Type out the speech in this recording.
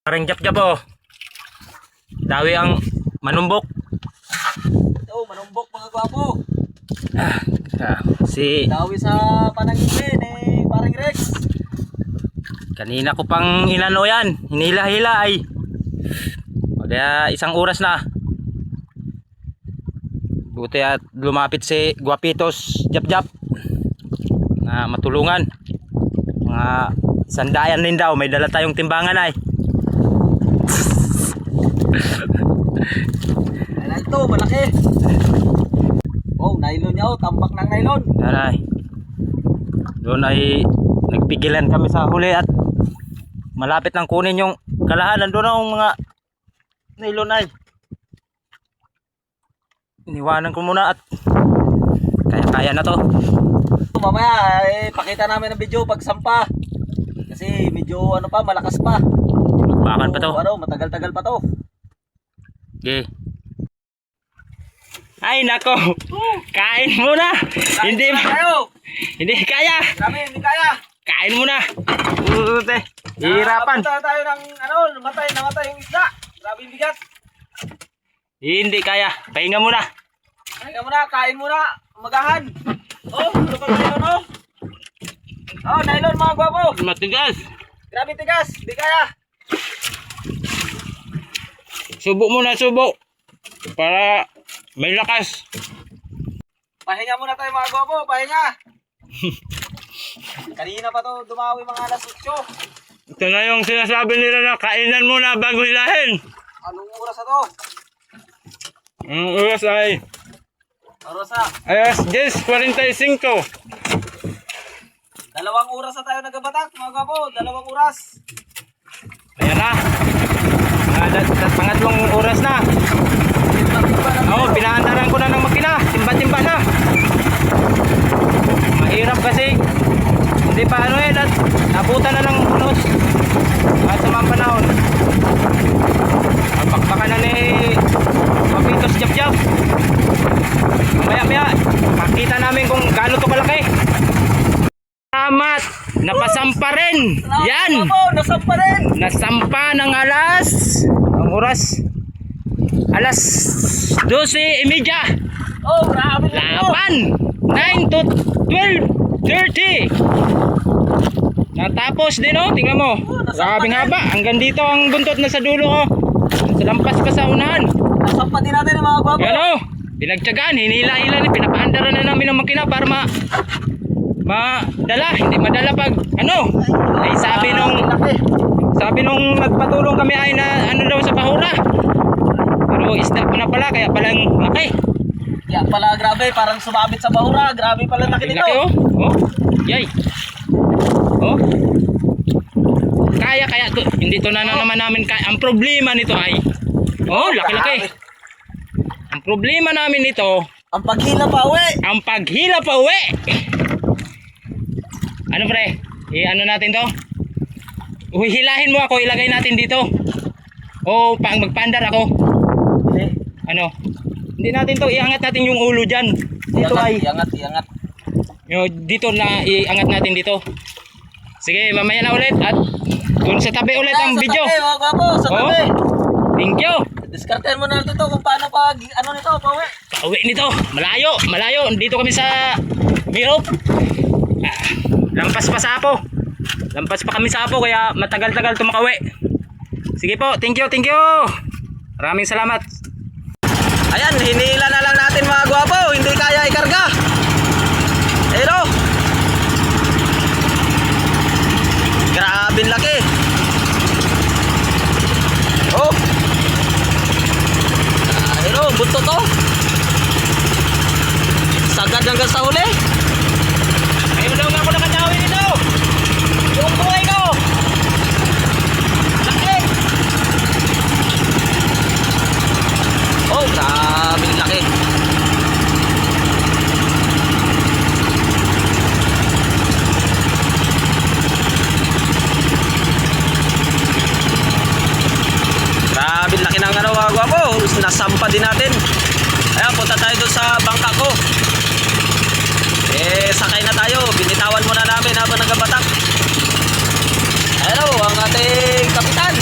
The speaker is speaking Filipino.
Parang jap-jap oh. Dawi ang manumbok. Oh, manumbok mga gwapo. Si Dawi sa panangin ni parang Rex. kanina ko pang inano yan. Hinila-hila ay. Kaya isang oras na. Buti at lumapit si Guapitos Jap-Jap na matulungan. Mga sandayan din daw. May dala tayong timbangan ay. Kailan ito, malaki. Oh, nylon niya oh, tambak ng nylon. Yan ay. Doon ay nagpigilan kami sa huli at malapit nang kunin yung kalahanan. Doon ang mga nylon ay. Iniwanan ko muna at kaya-kaya na to. Mamaya, pakita namin ang video pag sampa. Kasi medyo ano pa, malakas pa. Bakan pa to. Ano, matagal-tagal pa to. Okay. Ay nako. Kain muna. Hindi Kayo! hindi kaya. Kami, hindi kaya. Kain muna. Ute. Hihirapan. Napunta tayo ng ano, namatay yung isda. Grabe yung bigat. Hindi kaya. Pahinga muna. Kain muna, magahan. Oh, lupag nylon oh. Oh, nylon mga gwapo. Matigas. Grabe tigas, hindi kaya. Subo muna, subo. Para may lakas. Pahinga muna tayo mga gwapo, pahinga. Kanina pa to dumawi mga alas 8. Ito na yung sinasabi nila na kainan muna bago hilahin. Anong oras na to? Ang oras ay Oras na. alas 10:45. 2 oras na tayo nagabatak mga gwapo, 2 oras. Ayan na. Pangatlong oras na. Oo, pinaandaran ko na ng makina. Timba-timba na. Mahirap kasi. Hindi pa ano at nabutan na ng unos. At sa mga panahon. Pagpakpakan na ni Guapitos Jap-Jap. Mamaya-maya, makita namin kung gaano to kalaki. Salamat! Napasampa rin! Yan! Nasampa rin! Nasampa ng alas. Ang oras? Alas 12:30. Oh, grabe lang to. 9 to 12:30. Natapos din oh, tingnan mo. Grabe nga ba? Hanggang dito ang buntot na sa dulo oh. Sa lampas pa sa unahan. Nasampa din natin ang mga gwapo. Yan oh. Pinagtyagaan, hinila-hila ni pinapaandaran na namin ang makina para madala, hindi madala pag ano. Ay sabi nung nagpatulong kami ay na ano daw sa bahura. Pero isda pa na pala, kaya palang laki. Kaya pala grabe, parang sumabit sa bahura. Grabe pala laki nito. Laki oh. Oh. Yay. Oh. Kaya to, hindi to na naman namin kaya. Ang problema nito ay laki-laki. Ang problema namin nito, ang paghila pa uwi. ang paghila pa uwi. Ano pre? Ano natin to? Hilahin mo ako, ilagay natin dito. O magpandar ako. Ano? Hindi natin to, iangat natin yung ulo dyan. Dito Iangat. dito na iangat natin dito. Sige, mamaya na ulit at dun sa tabi ulit ang video. Sa tabi, mga gwapo, sa tabi. Thank you. Diskartehan mo na natin ito kung paano pag ano nito, pauwi. Pauwi nito, malayo. Dito kami sa Mirop. Lampas pa kami sa Apo, kaya matagal-tagal tumakauwi. Sige po, thank you. Maraming salamat. Ayan, hinila na lang natin mga gwapo, hindi kaya ikarga. Pero grabe laki. Oh. Pero bunto to. Sagad hanggang sa huli. Ayun daw nga ako nakadawi nito. Yung buhay ko. Laki. Oh, grabe laki. Grabe laki ng ano mga gwapo. Nasampa din natin. Ayan, punta tayo doon sa bangka ko. Sakay na tayo. Binitawan muna namin habang nagabatak. Hello, ang ating kapitan.